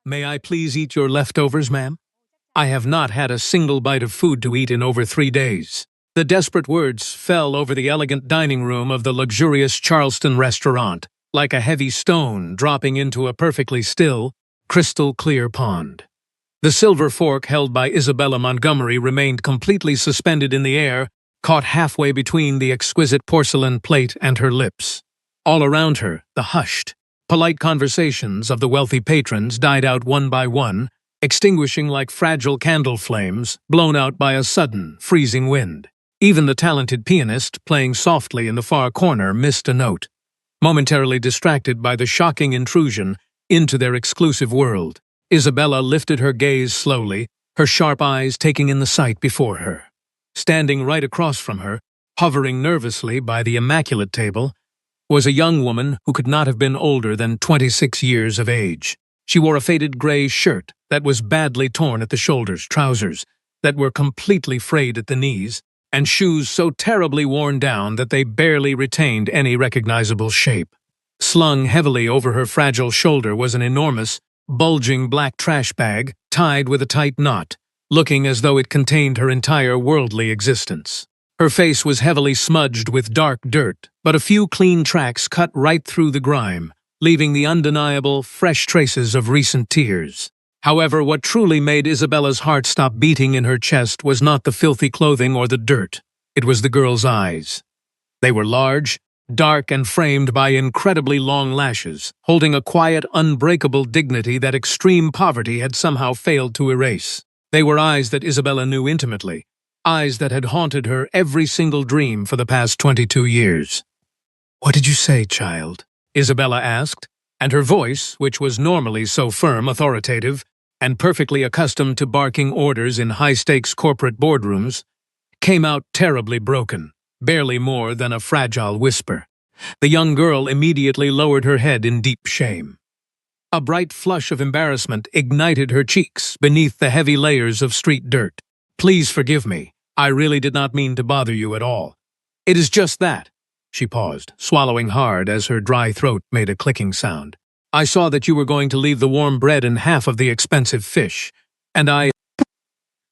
May I please eat your leftovers, ma'am? I have not had a single bite of food to eat in over 3 days. The desperate words fell over the elegant dining room of the luxurious Charleston restaurant, like a heavy stone dropping into a perfectly still, crystal-clear pond. The silver fork held by Isabella Montgomery remained completely suspended in the air, caught halfway between the exquisite porcelain plate and her lips. All around her, the hushed, polite conversations of the wealthy patrons died out one by one, extinguishing like fragile candle flames blown out by a sudden, freezing wind. Even the talented pianist, playing softly in the far corner, missed a note, momentarily distracted by the shocking intrusion into their exclusive world. Isabella lifted her gaze slowly, her sharp eyes taking in the sight before her. Standing right across from her, hovering nervously by the immaculate table, was a young woman who could not have been older than 26 years of age. She wore a faded gray shirt that was badly torn at the shoulders, trousers that were completely frayed at the knees, and shoes so terribly worn down that they barely retained any recognizable shape. Slung heavily over her fragile shoulder was an enormous, bulging black trash bag tied with a tight knot, looking as though it contained her entire worldly existence. Her face was heavily smudged with dark dirt, but a few clean tracks cut right through the grime, leaving the undeniable, fresh traces of recent tears. However, what truly made Isabella's heart stop beating in her chest was not the filthy clothing or the dirt. It was the girl's eyes. They were large, dark, and framed by incredibly long lashes, holding a quiet, unbreakable dignity that extreme poverty had somehow failed to erase. They were eyes that Isabella knew intimately, eyes that had haunted her every single dream for the past 22 years. "What did you say, child?" Isabella asked, and her voice, which was normally so firm, authoritative, and perfectly accustomed to barking orders in high-stakes corporate boardrooms, came out terribly broken, barely more than a fragile whisper. The young girl immediately lowered her head in deep shame. A bright flush of embarrassment ignited her cheeks beneath the heavy layers of street dirt. "Please forgive me. I really did not mean to bother you at all. It is just that." She paused, swallowing hard as her dry throat made a clicking sound. "I saw that you were going to leave the warm bread and half of the expensive fish, and I—"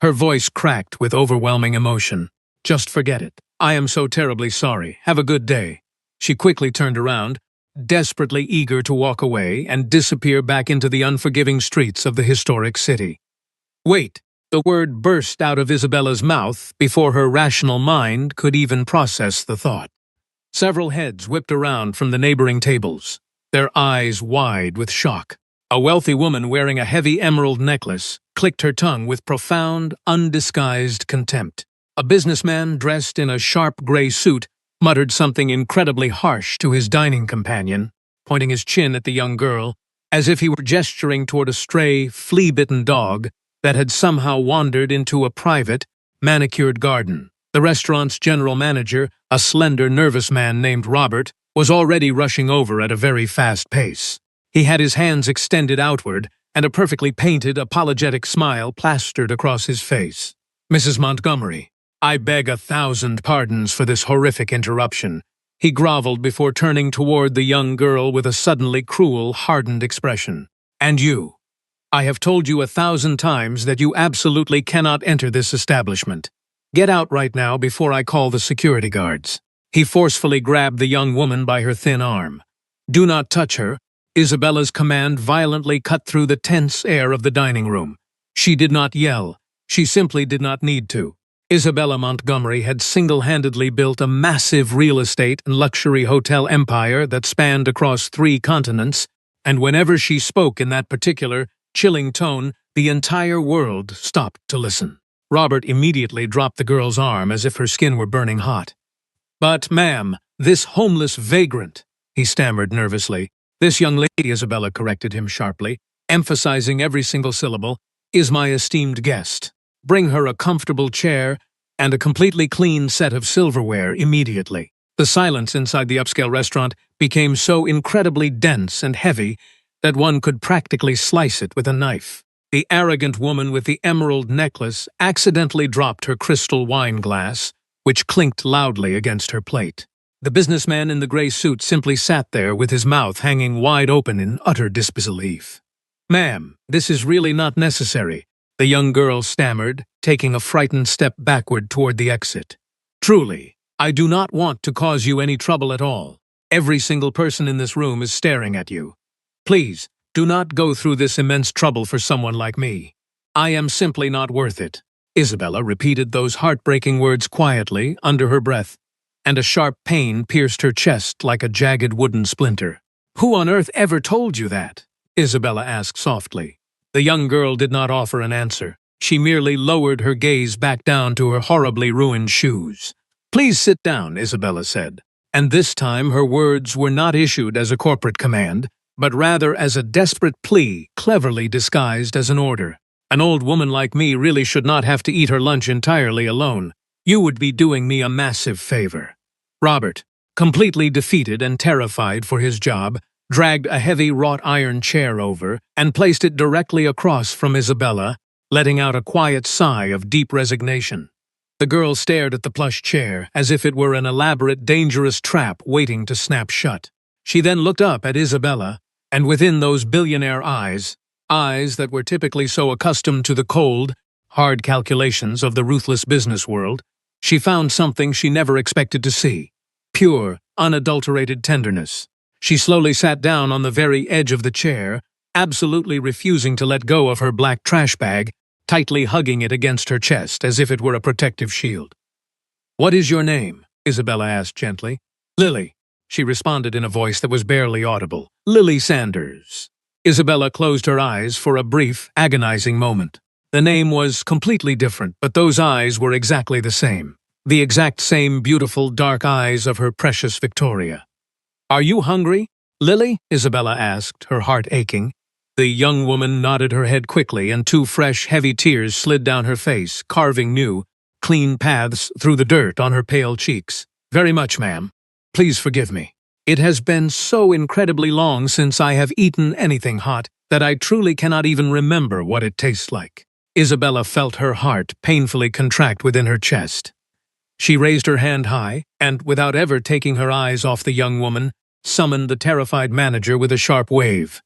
Her voice cracked with overwhelming emotion. "Just forget it. I am so terribly sorry. Have a good day." She quickly turned around, desperately eager to walk away and disappear back into the unforgiving streets of the historic city. "Wait!" The word burst out of Isabella's mouth before her rational mind could even process the thought. Several heads whipped around from the neighboring tables, their eyes wide with shock. A wealthy woman wearing a heavy emerald necklace clicked her tongue with profound, undisguised contempt. A businessman dressed in a sharp gray suit muttered something incredibly harsh to his dining companion, pointing his chin at the young girl, as if he were gesturing toward a stray, flea-bitten dog that had somehow wandered into a private, manicured garden. The restaurant's general manager, a slender, nervous man named Robert, was already rushing over at a very fast pace. He had his hands extended outward, and a perfectly painted, apologetic smile plastered across his face. "Mrs. Montgomery, I beg 1,000 pardons for this horrific interruption," he groveled before turning toward the young girl with a suddenly cruel, hardened expression. "And you. I have told you 1,000 times that you absolutely cannot enter this establishment. Get out right now before I call the security guards." He forcefully grabbed the young woman by her thin arm. "Do not touch her." Isabella's command violently cut through the tense air of the dining room. She did not yell. She simply did not need to. Isabella Montgomery had single-handedly built a massive real estate and luxury hotel empire that spanned across 3 continents, and whenever she spoke in that particular, chilling tone, the entire world stopped to listen. Robert immediately dropped the girl's arm as if her skin were burning hot. "But, ma'am, this homeless vagrant," he stammered nervously. "This young lady," Isabella corrected him sharply, emphasizing every single syllable, "is my esteemed guest. Bring her a comfortable chair and a completely clean set of silverware immediately." The silence inside the upscale restaurant became so incredibly dense and heavy that one could practically slice it with a knife. The arrogant woman with the emerald necklace accidentally dropped her crystal wine glass, which clinked loudly against her plate. The businessman in the gray suit simply sat there with his mouth hanging wide open in utter disbelief. Ma'am, this is really not necessary, the young girl stammered, taking a frightened step backward toward the exit. Truly, I do not want to cause you any trouble at all. Every single person in this room is staring at you. Please, do not go through this immense trouble for someone like me. I am simply not worth it. Isabella repeated those heartbreaking words quietly, under her breath, and a sharp pain pierced her chest like a jagged wooden splinter. Who on earth ever told you that? Isabella asked softly. The young girl did not offer an answer. She merely lowered her gaze back down to her horribly ruined shoes. Please sit down, Isabella said. And this time her words were not issued as a corporate command, but rather as a desperate plea cleverly disguised as an order. An old woman like me really should not have to eat her lunch entirely alone. You would be doing me a massive favor. Robert, completely defeated and terrified for his job, dragged a heavy wrought iron chair over and placed it directly across from Isabella, letting out a quiet sigh of deep resignation. The girl stared at the plush chair as if it were an elaborate, dangerous trap waiting to snap shut. She then looked up at Isabella, and within those billionaire eyes that were typically so accustomed to the cold, hard calculations of the ruthless business world, she found something she never expected to see: pure, unadulterated tenderness. She slowly sat down on the very edge of the chair, absolutely refusing to let go of her black trash bag, tightly hugging it against her chest as if it were a protective shield. "What is your name?" Isabella asked gently. "Lily," she responded in a voice that was barely audible. "Lily Sanders." Isabella closed her eyes for a brief, agonizing moment. The name was completely different, but those eyes were exactly the same. The exact same beautiful, dark eyes of her precious Victoria. "Are you hungry, Lily?" Isabella asked, her heart aching. The young woman nodded her head quickly, and two fresh, heavy tears slid down her face, carving new, clean paths through the dirt on her pale cheeks. "Very much, ma'am. Please forgive me. It has been so incredibly long since I have eaten anything hot that I truly cannot even remember what it tastes like." Isabella felt her heart painfully contract within her chest. She raised her hand high, and, without ever taking her eyes off the young woman, summoned the terrified manager with a sharp wave.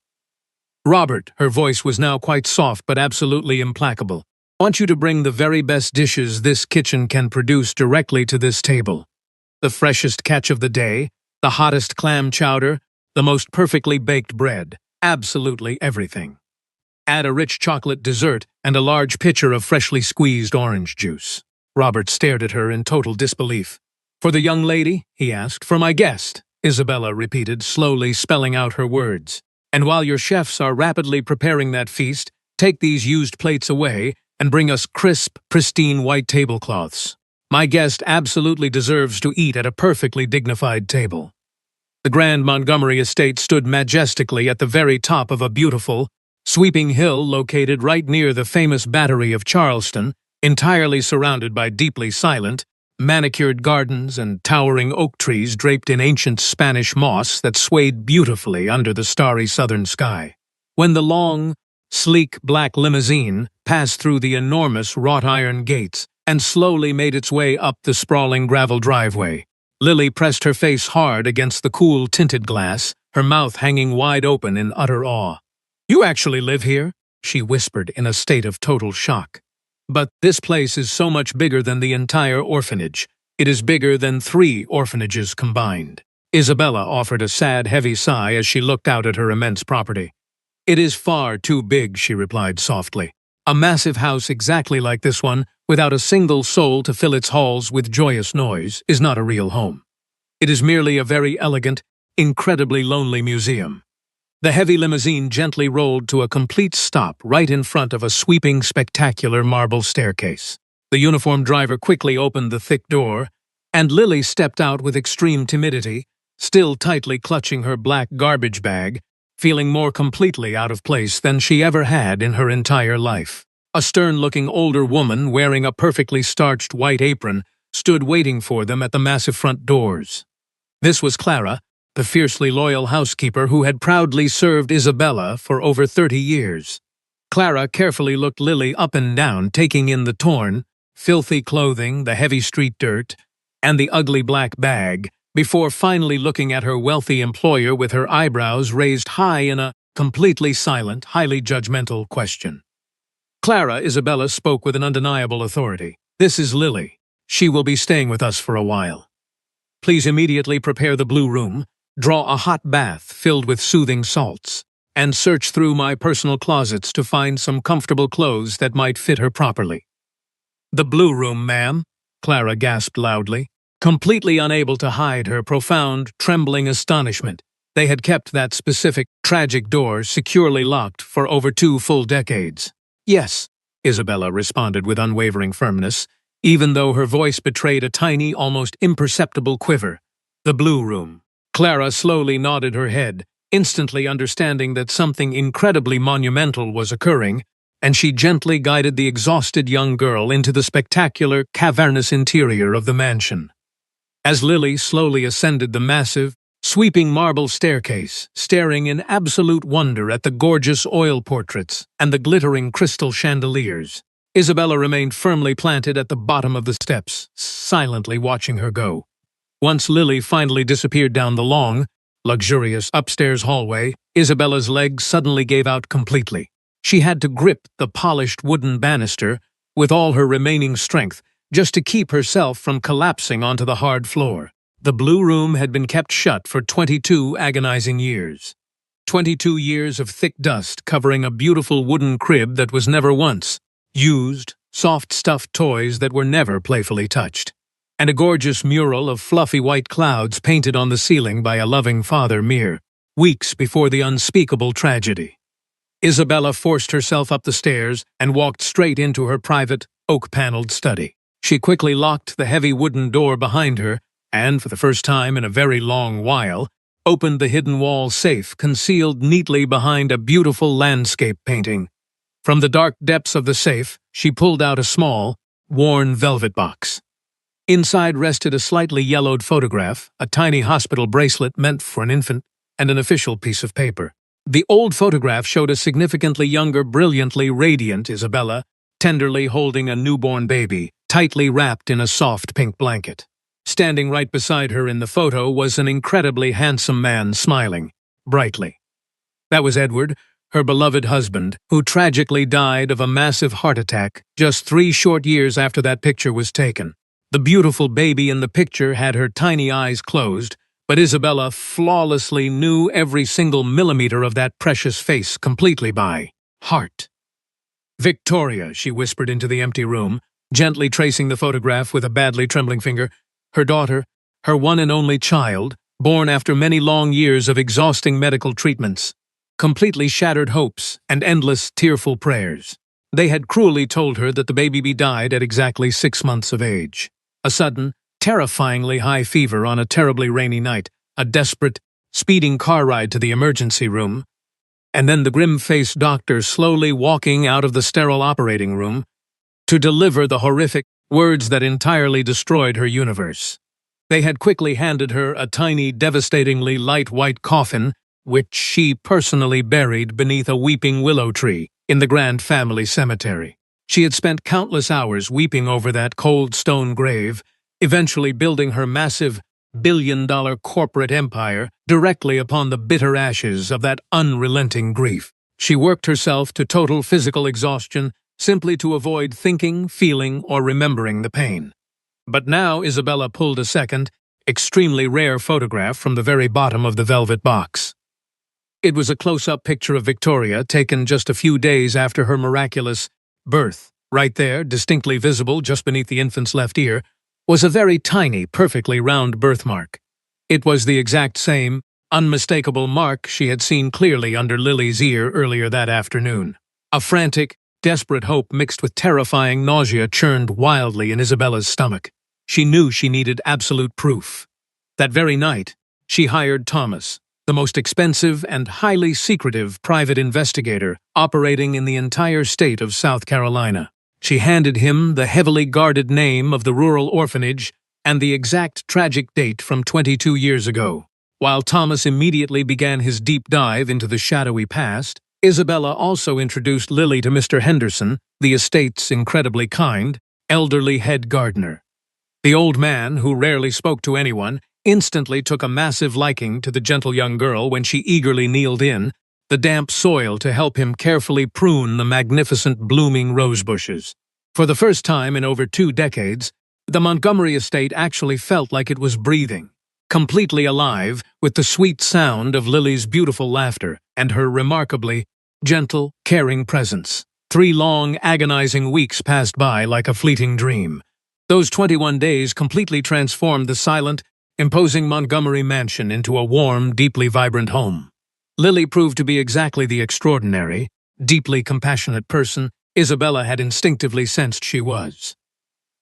"Robert," her voice was now quite soft but absolutely implacable, "I want you to bring the very best dishes this kitchen can produce directly to this table. The freshest catch of the day, the hottest clam chowder, the most perfectly baked bread, absolutely everything. Add a rich chocolate dessert and a large pitcher of freshly squeezed orange juice." Robert stared at her in total disbelief. "For the young lady?" he asked. "For my guest," Isabella repeated, slowly spelling out her words. "And while your chefs are rapidly preparing that feast, take these used plates away and bring us crisp, pristine white tablecloths. My guest absolutely deserves to eat at a perfectly dignified table." The Grand Montgomery estate stood majestically at the very top of a beautiful, sweeping hill located right near the famous Battery of Charleston, entirely surrounded by deeply silent, manicured gardens and towering oak trees draped in ancient Spanish moss that swayed beautifully under the starry southern sky. When the long, sleek black limousine passed through the enormous wrought iron gates and slowly made its way up the sprawling gravel driveway, Lily pressed her face hard against the cool tinted glass, her mouth hanging wide open in utter awe. "You actually live here?" she whispered in a state of total shock. "But this place is so much bigger than the entire orphanage. It is bigger than 3 orphanages combined." Isabella offered a sad, heavy sigh as she looked out at her immense property. "It is far too big," she replied softly. "A massive house exactly like this one, without a single soul to fill its halls with joyous noise, is not a real home. It is merely a very elegant, incredibly lonely museum." The heavy limousine gently rolled to a complete stop right in front of a sweeping, spectacular marble staircase. The uniformed driver quickly opened the thick door, and Lily stepped out with extreme timidity, still tightly clutching her black garbage bag, feeling more completely out of place than she ever had in her entire life. A stern-looking older woman wearing a perfectly starched white apron stood waiting for them at the massive front doors. This was Clara, the fiercely loyal housekeeper who had proudly served Isabella for over 30 years. Clara carefully looked Lily up and down, taking in the torn, filthy clothing, the heavy street dirt, and the ugly black bag, before finally looking at her wealthy employer with her eyebrows raised high in a completely silent, highly judgmental question. Clara Isabella spoke with an undeniable authority. "This is Lily. She will be staying with us for a while. Please immediately prepare the blue room, draw a hot bath filled with soothing salts, and search through my personal closets to find some comfortable clothes that might fit her properly." "The blue room, ma'am," Clara gasped loudly, completely unable to hide her profound, trembling astonishment. They had kept that specific, tragic door securely locked for over 2 full decades. "Yes," Isabella responded with unwavering firmness, even though her voice betrayed a tiny, almost imperceptible quiver. "The blue room." Clara slowly nodded her head, instantly understanding that something incredibly monumental was occurring, and she gently guided the exhausted young girl into the spectacular, cavernous interior of the mansion. As Lily slowly ascended the massive, sweeping marble staircase, staring in absolute wonder at the gorgeous oil portraits and the glittering crystal chandeliers, Isabella remained firmly planted at the bottom of the steps, silently watching her go. Once Lily finally disappeared down the long, luxurious upstairs hallway, Isabella's legs suddenly gave out completely. She had to grip the polished wooden banister with all her remaining strength just to keep herself from collapsing onto the hard floor. The blue room had been kept shut for 22 agonizing years. 22 years of thick dust covering a beautiful wooden crib that was never once used, soft stuffed toys that were never playfully touched, and a gorgeous mural of fluffy white clouds painted on the ceiling by a loving father mere weeks before the unspeakable tragedy. Isabella forced herself up the stairs and walked straight into her private, oak-paneled study. She quickly locked the heavy wooden door behind her and, for the first time in a very long while, opened the hidden wall safe concealed neatly behind a beautiful landscape painting. From the dark depths of the safe, she pulled out a small, worn velvet box. Inside rested a slightly yellowed photograph, a tiny hospital bracelet meant for an infant, and an official piece of paper. The old photograph showed a significantly younger, brilliantly radiant Isabella, tenderly holding a newborn baby, tightly wrapped in a soft pink blanket. Standing right beside her in the photo was an incredibly handsome man smiling brightly. That was Edward, her beloved husband, who tragically died of a massive heart attack just 3 short years after that picture was taken. The beautiful baby in the picture had her tiny eyes closed, but Isabella flawlessly knew every single millimeter of that precious face completely by heart. "Victoria," she whispered into the empty room, gently tracing the photograph with a badly trembling finger. Her daughter, her one and only child, born after many long years of exhausting medical treatments, completely shattered hopes and endless tearful prayers. They had cruelly told her that the baby died at exactly 6 months of age. A sudden, terrifyingly high fever on a terribly rainy night, a desperate, speeding car ride to the emergency room, and then the grim-faced doctor slowly walking out of the sterile operating room to deliver the horrific words that entirely destroyed her universe. They had quickly handed her a tiny, devastatingly light white coffin, which she personally buried beneath a weeping willow tree in the grand family cemetery. She had spent countless hours weeping over that cold stone grave, eventually building her massive, billion-dollar corporate empire directly upon the bitter ashes of that unrelenting grief. She worked herself to total physical exhaustion simply to avoid thinking, feeling, or remembering the pain. But now Isabella pulled a second, extremely rare photograph from the very bottom of the velvet box. It was a close-up picture of Victoria taken just a few days after her miraculous birth. Right there, distinctly visible just beneath the infant's left ear, was a very tiny, perfectly round birthmark. It was the exact same, unmistakable mark she had seen clearly under Lily's ear earlier that afternoon. A frantic, desperate hope mixed with terrifying nausea churned wildly in Isabella's stomach. She knew she needed absolute proof. That very night, she hired Thomas, the most expensive and highly secretive private investigator operating in the entire state of South Carolina. She handed him the heavily guarded name of the rural orphanage and the exact tragic date from 22 years ago. While Thomas immediately began his deep dive into the shadowy past, Isabella also introduced Lily to Mr. Henderson, the estate's incredibly kind, elderly head gardener. The old man, who rarely spoke to anyone, instantly took a massive liking to the gentle young girl when she eagerly kneeled in, the damp soil to help him carefully prune the magnificent blooming rose bushes. For the first time in over 2 decades, the Montgomery estate actually felt like it was breathing, completely alive with the sweet sound of Lily's beautiful laughter and her remarkably gentle, caring presence. 3 long, agonizing weeks passed by like a fleeting dream. Those 21 days completely transformed the silent, imposing Montgomery mansion into a warm, deeply vibrant home. Lily proved to be exactly the extraordinary, deeply compassionate person Isabella had instinctively sensed she was.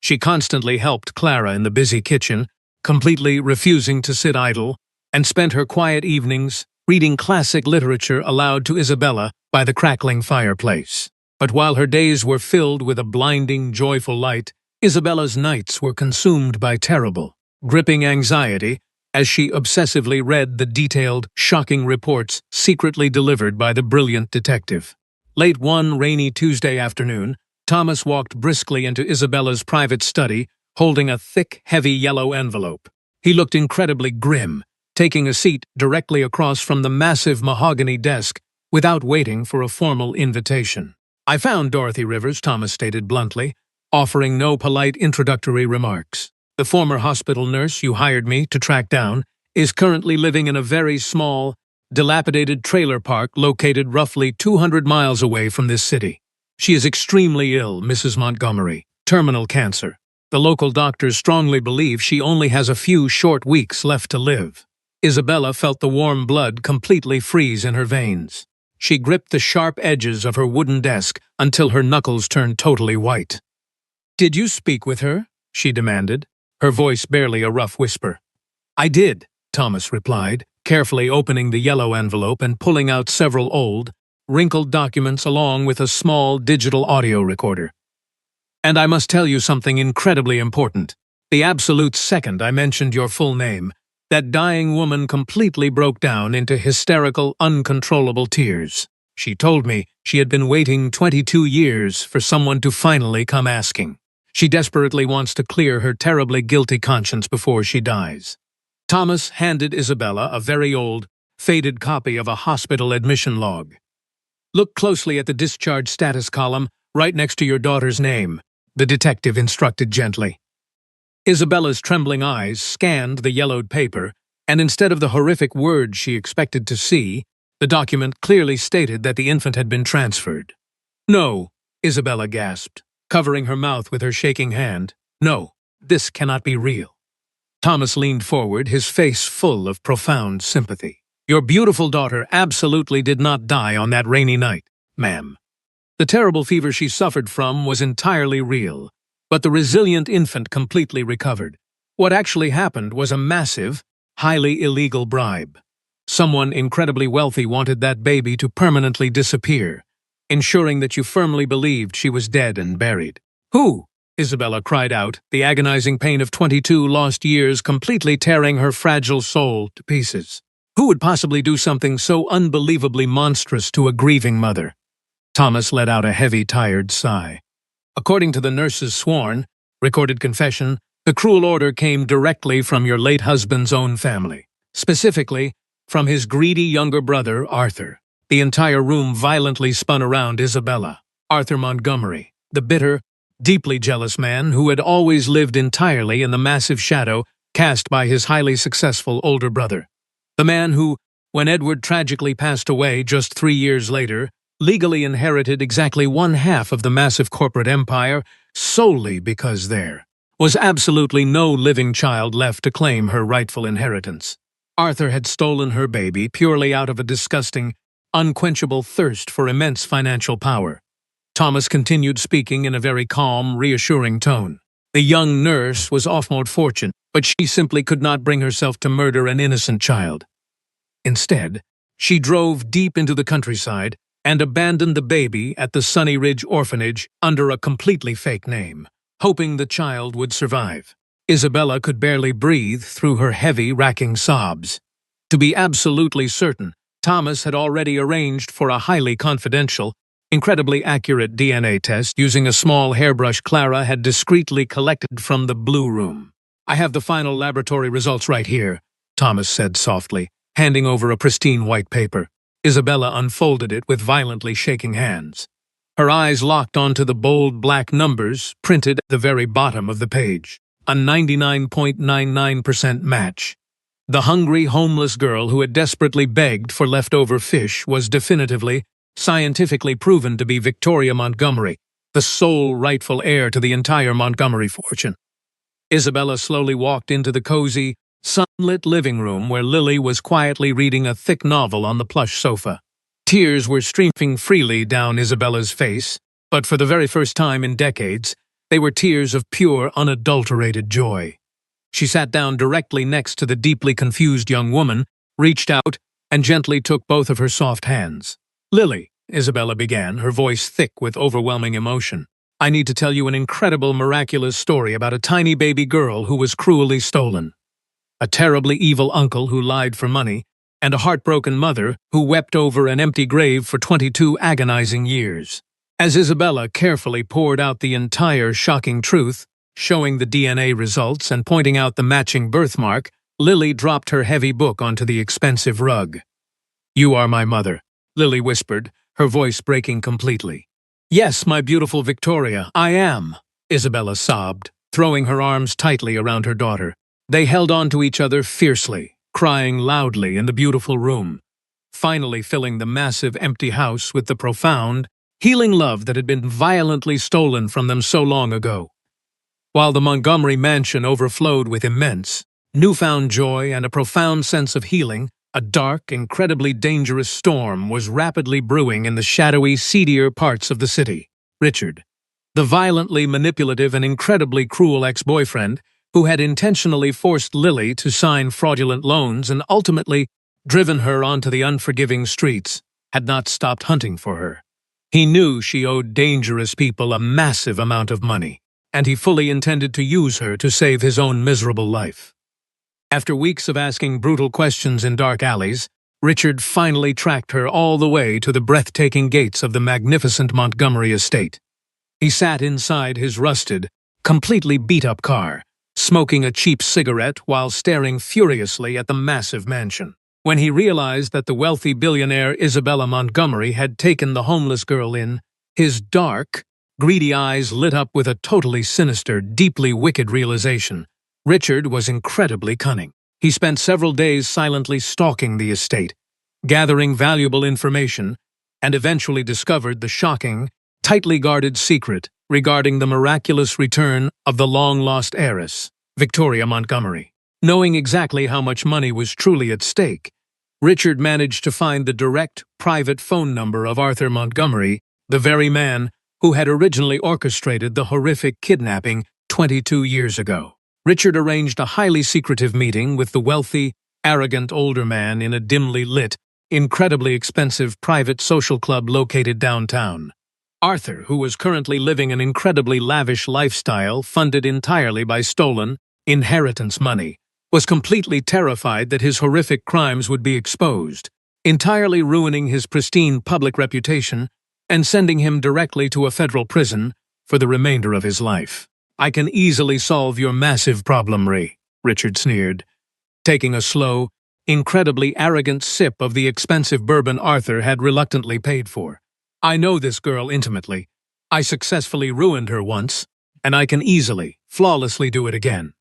She constantly helped Clara in the busy kitchen, completely refusing to sit idle, and spent her quiet evenings reading classic literature aloud to Isabella by the crackling fireplace. But while her days were filled with a blinding, joyful light, Isabella's nights were consumed by terrible, gripping anxiety as she obsessively read the detailed, shocking reports secretly delivered by the brilliant detective. Late one rainy Tuesday afternoon, Thomas walked briskly into Isabella's private study, holding a thick, heavy yellow envelope. He looked incredibly grim, taking a seat directly across from the massive mahogany desk without waiting for a formal invitation. "I found Dorothy Rivers," Thomas stated bluntly, offering no polite introductory remarks. "The former hospital nurse you hired me to track down is currently living in a very small, dilapidated trailer park located roughly 200 miles away from this city. She is extremely ill, Mrs. Montgomery, terminal cancer. The local doctors strongly believe she only has a few short weeks left to live." Isabella felt the warm blood completely freeze in her veins. She gripped the sharp edges of her wooden desk until her knuckles turned totally white. "Did you speak with her?" she demanded, her voice barely a rough whisper. "I did," Thomas replied, carefully opening the yellow envelope and pulling out several old, wrinkled documents along with a small digital audio recorder. "And I must tell you something incredibly important. The absolute second I mentioned your full name, that dying woman completely broke down into hysterical, uncontrollable tears. She told me she had been waiting 22 years for someone to finally come asking. She desperately wants to clear her terribly guilty conscience before she dies." Thomas handed Isabella a very old, faded copy of a hospital admission log. "Look closely at the discharge status column right next to your daughter's name," the detective instructed gently. Isabella's trembling eyes scanned the yellowed paper, and instead of the horrific words she expected to see, the document clearly stated that the infant had been transferred. "No," Isabella gasped, covering her mouth with her shaking hand. "No, this cannot be real." Thomas leaned forward, his face full of profound sympathy. "Your beautiful daughter absolutely did not die on that rainy night, ma'am. The terrible fever she suffered from was entirely real, but the resilient infant completely recovered. What actually happened was a massive, highly illegal bribe. Someone incredibly wealthy wanted that baby to permanently disappear, ensuring that you firmly believed she was dead and buried." "Who?" Isabella cried out, the agonizing pain of 22 lost years completely tearing her fragile soul to pieces. "Who would possibly do something so unbelievably monstrous to a grieving mother?" Thomas let out a heavy, tired sigh. "According to the nurse's sworn, recorded confession, the cruel order came directly from your late husband's own family, specifically from his greedy younger brother, Arthur." The entire room violently spun around Isabella. Arthur Montgomery, the bitter, deeply jealous man who had always lived entirely in the massive shadow cast by his highly successful older brother. The man who, when Edward tragically passed away just 3 years later, legally inherited exactly 1/2 of the massive corporate empire solely because there was absolutely no living child left to claim her rightful inheritance. Arthur had stolen her baby purely out of a disgusting, unquenchable thirst for immense financial power. Thomas continued speaking in a very calm, reassuring tone. The young nurse was offered fortune, but she simply could not bring herself to murder an innocent child. Instead, she drove deep into the countryside and abandoned the baby at the Sunny Ridge Orphanage under a completely fake name, hoping the child would survive. Isabella could barely breathe through her heavy, racking sobs. To be absolutely certain, Thomas had already arranged for a highly confidential, incredibly accurate DNA test using a small hairbrush Clara had discreetly collected from the Blue Room. "I have the final laboratory results right here," Thomas said softly, handing over a pristine white paper. Isabella unfolded it with violently shaking hands. Her eyes locked onto the bold black numbers printed at the very bottom of the page. A 99.99% match. The hungry, homeless girl who had desperately begged for leftover fish was definitively, scientifically proven to be Victoria Montgomery, the sole rightful heir to the entire Montgomery fortune. Isabella slowly walked into the cozy, sunlit living room where Lily was quietly reading a thick novel on the plush sofa. Tears were streaming freely down Isabella's face, but for the very first time in decades, they were tears of pure, unadulterated joy. She sat down directly next to the deeply confused young woman, reached out, and gently took both of her soft hands. "Lily," Isabella began, her voice thick with overwhelming emotion, "I need to tell you an incredible, miraculous story about a tiny baby girl who was cruelly stolen. A terribly evil uncle who lied for money, and a heartbroken mother who wept over an empty grave for 22 agonizing years." As Isabella carefully poured out the entire shocking truth, showing the DNA results and pointing out the matching birthmark, Lily dropped her heavy book onto the expensive rug. "You are my mother," Lily whispered, her voice breaking completely. "Yes, my beautiful Victoria, I am," Isabella sobbed, throwing her arms tightly around her daughter. They held on to each other fiercely, crying loudly in the beautiful room, finally filling the massive empty house with the profound, healing love that had been violently stolen from them so long ago. While the Montgomery mansion overflowed with immense, newfound joy and a profound sense of healing, a dark, incredibly dangerous storm was rapidly brewing in the shadowy, seedier parts of the city. Richard, the violently manipulative and incredibly cruel ex-boyfriend, who had intentionally forced Lily to sign fraudulent loans and ultimately driven her onto the unforgiving streets, had not stopped hunting for her. He knew she owed dangerous people a massive amount of money, and he fully intended to use her to save his own miserable life. After weeks of asking brutal questions in dark alleys, Richard finally tracked her all the way to the breathtaking gates of the magnificent Montgomery estate. He sat inside his rusted, completely beat-up car, smoking a cheap cigarette while staring furiously at the massive mansion. When he realized that the wealthy billionaire Isabella Montgomery had taken the homeless girl in, his dark, greedy eyes lit up with a totally sinister, deeply wicked realization. Richard was incredibly cunning. He spent several days silently stalking the estate, gathering valuable information, and eventually discovered the shocking, tightly guarded secret regarding the miraculous return of the long-lost heiress, Victoria Montgomery. Knowing exactly how much money was truly at stake, Richard managed to find the direct, private phone number of Arthur Montgomery, the very man who had originally orchestrated the horrific kidnapping 22 years ago. Richard arranged a highly secretive meeting with the wealthy, arrogant older man in a dimly lit, incredibly expensive private social club located downtown. Arthur, who was currently living an incredibly lavish lifestyle funded entirely by stolen, inheritance money, was completely terrified that his horrific crimes would be exposed, entirely ruining his pristine public reputation and sending him directly to a federal prison for the remainder of his life. "I can easily solve your massive problem, Richard sneered, taking a slow, incredibly arrogant sip of the expensive bourbon Arthur had reluctantly paid for. "I know this girl intimately. I successfully ruined her once, and I can easily, flawlessly do it again.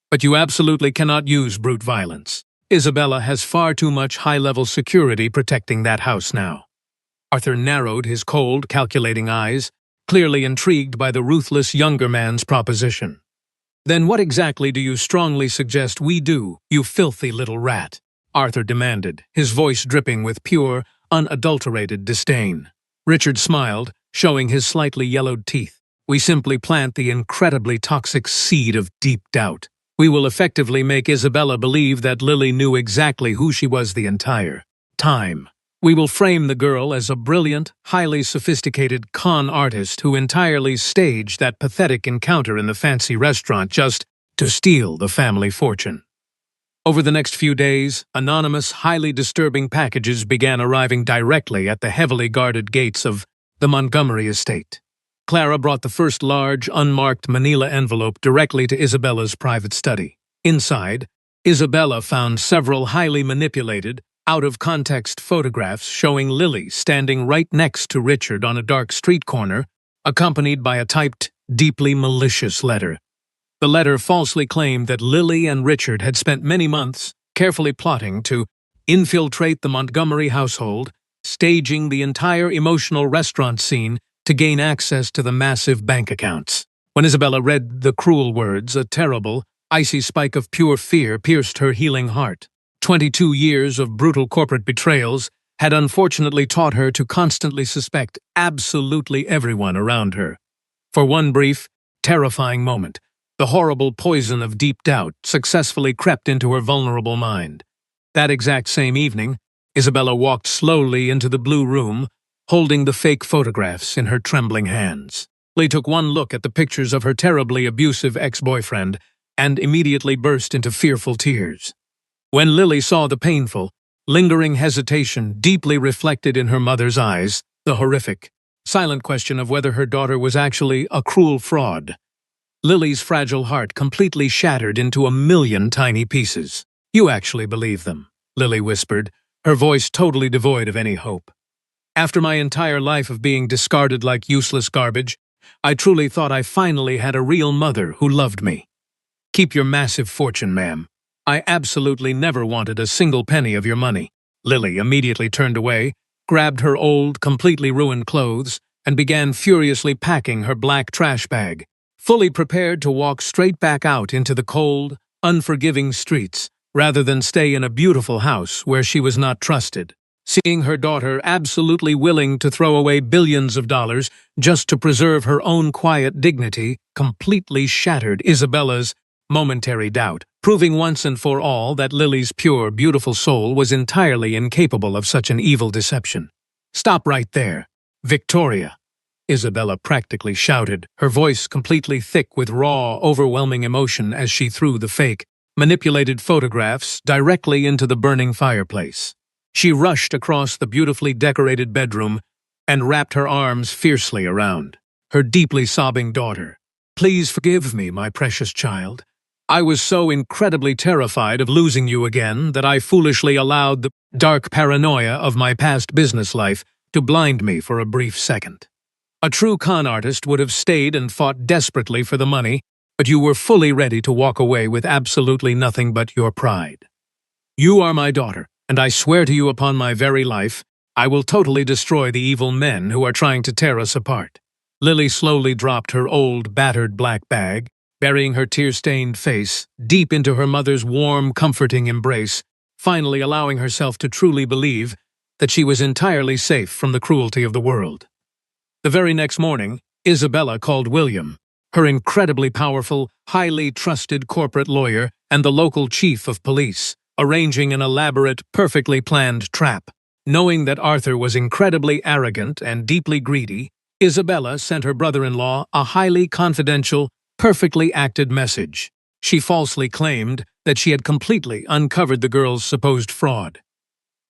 But you absolutely cannot use brute violence. Isabella has far too much high-level security protecting that house now." Arthur narrowed his cold, calculating eyes, clearly intrigued by the ruthless younger man's proposition. "Then what exactly do you strongly suggest we do, you filthy little rat?" Arthur demanded, his voice dripping with pure, unadulterated disdain. Richard smiled, showing his slightly yellowed teeth. "We simply plant the incredibly toxic seed of deep doubt. We will effectively make Isabella believe that Lily knew exactly who she was the entire time. We will frame the girl as a brilliant, highly sophisticated con artist who entirely staged that pathetic encounter in the fancy restaurant just to steal the family fortune." Over the next few days, anonymous, highly disturbing packages began arriving directly at the heavily guarded gates of the Montgomery estate. Clara brought the first large, unmarked manila envelope directly to Isabella's private study. Inside, Isabella found several highly manipulated, out-of-context photographs showing Lily standing right next to Richard on a dark street corner, accompanied by a typed, deeply malicious letter. The letter falsely claimed that Lily and Richard had spent many months carefully plotting to infiltrate the Montgomery household, staging the entire emotional restaurant scene to gain access to the massive bank accounts. When Isabella read the cruel words, a terrible, icy spike of pure fear pierced her healing heart. 22 years of brutal corporate betrayals had unfortunately taught her to constantly suspect absolutely everyone around her. For one brief, terrifying moment, the horrible poison of deep doubt successfully crept into her vulnerable mind. That exact same evening, Isabella walked slowly into the blue room, holding the fake photographs in her trembling hands. Lily took one look at the pictures of her terribly abusive ex-boyfriend and immediately burst into fearful tears. When Lily saw the painful, lingering hesitation deeply reflected in her mother's eyes, the horrific, silent question of whether her daughter was actually a cruel fraud, Lily's fragile heart completely shattered into a million tiny pieces. "You actually believe them," Lily whispered, her voice totally devoid of any hope. "After my entire life of being discarded like useless garbage, I truly thought I finally had a real mother who loved me. Keep your massive fortune, ma'am. I absolutely never wanted a single penny of your money." Lily immediately turned away, grabbed her old, completely ruined clothes, and began furiously packing her black trash bag, fully prepared to walk straight back out into the cold, unforgiving streets, rather than stay in a beautiful house where she was not trusted. Seeing her daughter absolutely willing to throw away billions of dollars just to preserve her own quiet dignity completely shattered Isabella's momentary doubt, proving once and for all that Lily's pure, beautiful soul was entirely incapable of such an evil deception. "Stop right there, Victoria," Isabella practically shouted, her voice completely thick with raw, overwhelming emotion as she threw the fake, manipulated photographs directly into the burning fireplace. She rushed across the beautifully decorated bedroom and wrapped her arms fiercely around her deeply sobbing daughter. "Please forgive me, my precious child. I was so incredibly terrified of losing you again that I foolishly allowed the dark paranoia of my past business life to blind me for a brief second. A true con artist would have stayed and fought desperately for the money, but you were fully ready to walk away with absolutely nothing but your pride. You are my daughter, and I swear to you upon my very life, I will totally destroy the evil men who are trying to tear us apart." Lily slowly dropped her old, battered black bag, burying her tear-stained face deep into her mother's warm, comforting embrace, finally allowing herself to truly believe that she was entirely safe from the cruelty of the world. The very next morning, Isabella called William, her incredibly powerful, highly trusted corporate lawyer and the local chief of police, arranging an elaborate, perfectly planned trap. Knowing that Arthur was incredibly arrogant and deeply greedy, Isabella sent her brother-in-law a highly confidential, perfectly acted message. She falsely claimed that she had completely uncovered the girl's supposed fraud,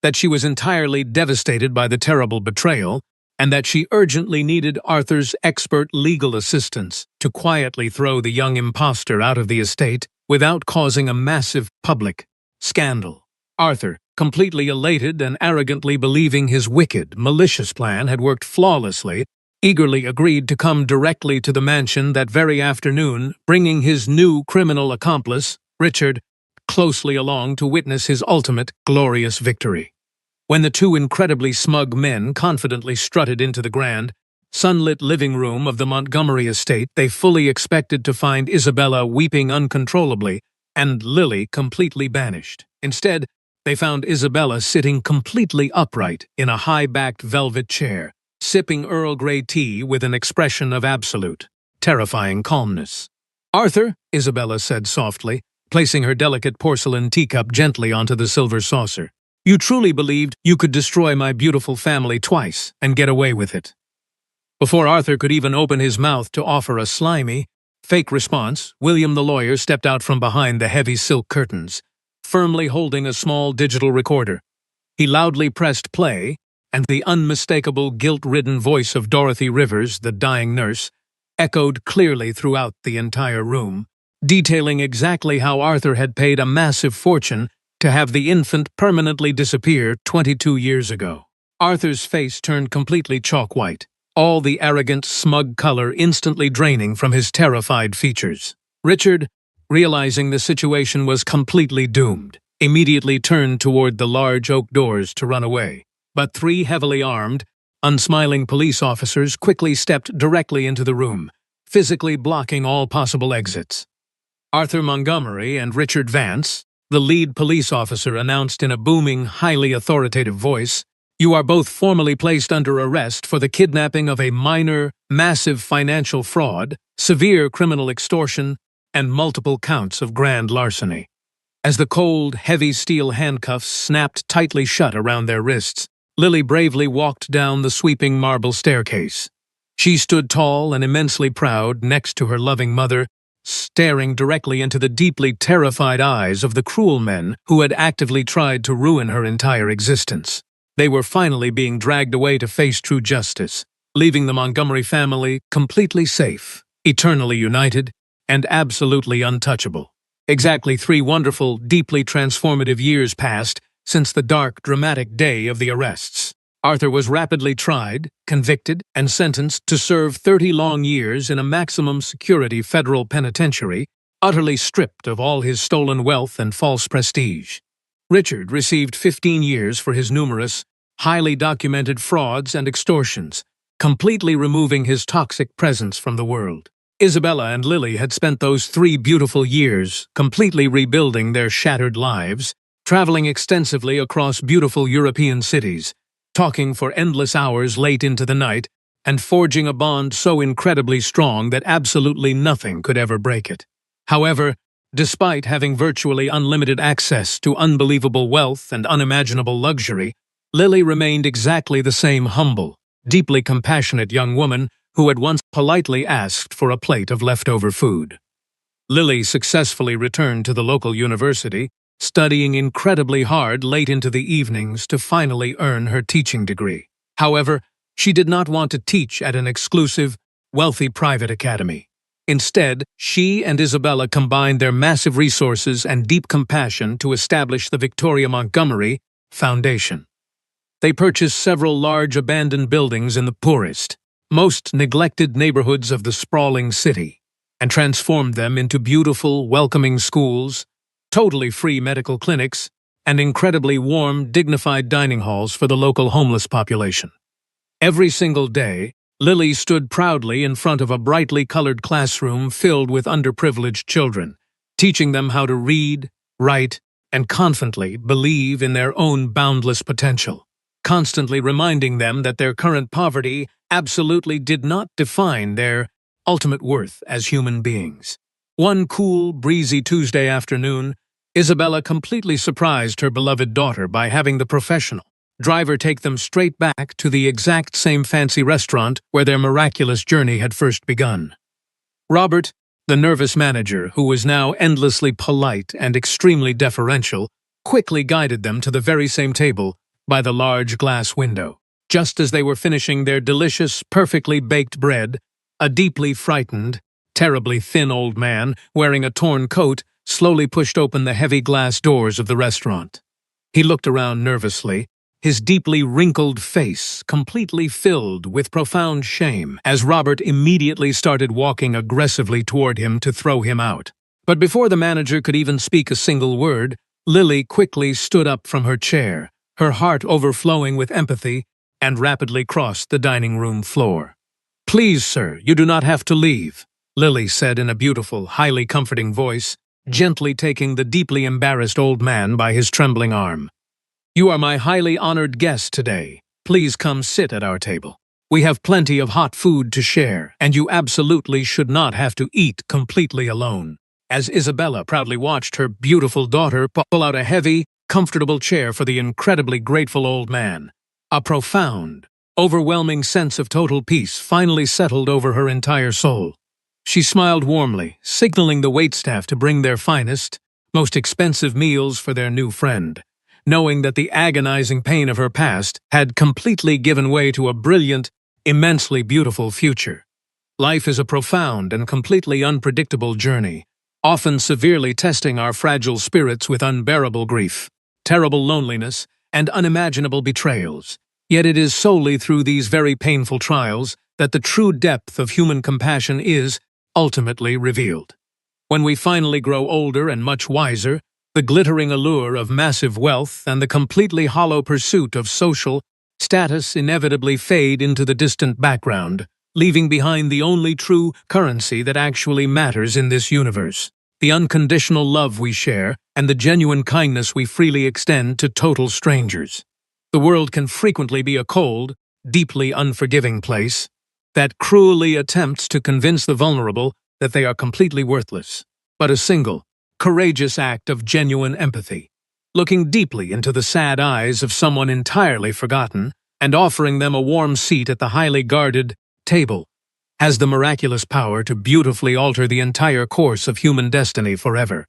that she was entirely devastated by the terrible betrayal, and that she urgently needed Arthur's expert legal assistance to quietly throw the young impostor out of the estate without causing a massive public scandal. Arthur, completely elated and arrogantly believing his wicked, malicious plan had worked flawlessly, eagerly agreed to come directly to the mansion that very afternoon, bringing his new criminal accomplice, Richard, closely along to witness his ultimate, glorious victory. When the two incredibly smug men confidently strutted into the grand, sunlit living room of the Montgomery estate, they fully expected to find Isabella weeping uncontrollably and Lily completely banished. Instead, they found Isabella sitting completely upright in a high-backed velvet chair, sipping Earl Grey tea with an expression of absolute, terrifying calmness. "Arthur," Isabella said softly, placing her delicate porcelain teacup gently onto the silver saucer, "you truly believed you could destroy my beautiful family twice and get away with it." Before Arthur could even open his mouth to offer a slimy, fake response, William the lawyer stepped out from behind the heavy silk curtains, firmly holding a small digital recorder. He loudly pressed play, and the unmistakable guilt-ridden voice of Dorothy Rivers, the dying nurse, echoed clearly throughout the entire room, detailing exactly how Arthur had paid a massive fortune to have the infant permanently disappear 22 years ago. Arthur's face turned completely chalk white, all the arrogant, smug color instantly draining from his terrified features. Richard, realizing the situation was completely doomed, immediately turned toward the large oak doors to run away. But three heavily armed, unsmiling police officers quickly stepped directly into the room, physically blocking all possible exits. Arthur Montgomery and Richard Vance, the lead police officer, announced in a booming, highly authoritative voice, "You are both formally placed under arrest for the kidnapping of a minor, massive financial fraud, severe criminal extortion, and multiple counts of grand larceny." As the cold, heavy steel handcuffs snapped tightly shut around their wrists, Lily bravely walked down the sweeping marble staircase. She stood tall and immensely proud next to her loving mother, staring directly into the deeply terrified eyes of the cruel men who had actively tried to ruin her entire existence. They were finally being dragged away to face true justice, leaving the Montgomery family completely safe, eternally united, and absolutely untouchable. Exactly 3 wonderful, deeply transformative years passed since the dark, dramatic day of the arrests. Arthur was rapidly tried, convicted, and sentenced to serve 30 long years in a maximum security federal penitentiary, utterly stripped of all his stolen wealth and false prestige. Richard received 15 years for his numerous, highly documented frauds and extortions, completely removing his toxic presence from the world. Isabella and Lily had spent those 3 beautiful years completely rebuilding their shattered lives, traveling extensively across beautiful European cities, talking for endless hours late into the night, and forging a bond so incredibly strong that absolutely nothing could ever break it. However, despite having virtually unlimited access to unbelievable wealth and unimaginable luxury, Lily remained exactly the same humble, deeply compassionate young woman who had once politely asked for a plate of leftover food. Lily successfully returned to the local university, studying incredibly hard late into the evenings to finally earn her teaching degree. However, she did not want to teach at an exclusive, wealthy private academy. Instead, she and Isabella combined their massive resources and deep compassion to establish the Victoria Montgomery Foundation. They purchased several large abandoned buildings in the poorest, most neglected neighborhoods of the sprawling city, and transformed them into beautiful, welcoming schools, totally free medical clinics, and incredibly warm, dignified dining halls for the local homeless population. Every single day, Lily stood proudly in front of a brightly colored classroom filled with underprivileged children, teaching them how to read, write, and confidently believe in their own boundless potential, constantly reminding them that their current poverty absolutely did not define their ultimate worth as human beings. One cool, breezy Tuesday afternoon, Isabella completely surprised her beloved daughter by having the professional driver take them straight back to the exact same fancy restaurant where their miraculous journey had first begun. Robert, the nervous manager, who was now endlessly polite and extremely deferential, quickly guided them to the very same table by the large glass window. Just as they were finishing their delicious, perfectly baked bread, a deeply frightened, terribly thin old man, wearing a torn coat, slowly pushed open the heavy glass doors of the restaurant. He looked around nervously, his deeply wrinkled face completely filled with profound shame, as Robert immediately started walking aggressively toward him to throw him out. But before the manager could even speak a single word, Lily quickly stood up from her chair, her heart overflowing with empathy, and rapidly crossed the dining room floor. "Please, sir, you do not have to leave," Lily said in a beautiful, highly comforting voice, gently taking the deeply embarrassed old man by his trembling arm. "You are my highly honored guest today. Please come sit at our table. We have plenty of hot food to share, and you absolutely should not have to eat completely alone." As Isabella proudly watched her beautiful daughter pull out a heavy, comfortable chair for the incredibly grateful old man, a profound, overwhelming sense of total peace finally settled over her entire soul. She smiled warmly, signaling the waitstaff to bring their finest, most expensive meals for their new friend, knowing that the agonizing pain of her past had completely given way to a brilliant, immensely beautiful future. Life is a profound and completely unpredictable journey, often severely testing our fragile spirits with unbearable grief. terrible loneliness, and unimaginable betrayals. Yet it is solely through these very painful trials that the true depth of human compassion is ultimately revealed. When we finally grow older and much wiser, the glittering allure of massive wealth and the completely hollow pursuit of social status inevitably fade into the distant background, leaving behind the only true currency that actually matters in this universe: the unconditional love we share and the genuine kindness we freely extend to total strangers. The world can frequently be a cold, deeply unforgiving place that cruelly attempts to convince the vulnerable that they are completely worthless. But a single, courageous act of genuine empathy, looking deeply into the sad eyes of someone entirely forgotten and offering them a warm seat at the highly guarded table, has the miraculous power to beautifully alter the entire course of human destiny forever.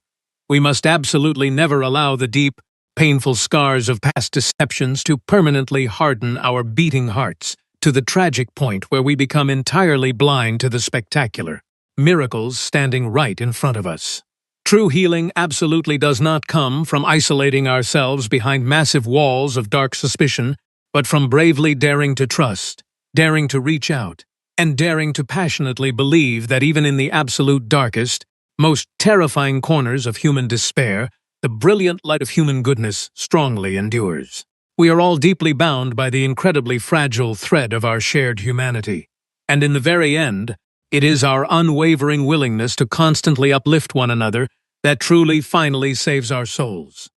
We must absolutely never allow the deep, painful scars of past deceptions to permanently harden our beating hearts to the tragic point where we become entirely blind to the spectacular miracles standing right in front of us. True healing absolutely does not come from isolating ourselves behind massive walls of dark suspicion, but from bravely daring to trust, daring to reach out, and daring to passionately believe that even in the absolute darkest, most terrifying corners of human despair, the brilliant light of human goodness strongly endures. We are all deeply bound by the incredibly fragile thread of our shared humanity, and in the very end, it is our unwavering willingness to constantly uplift one another that truly finally saves our souls.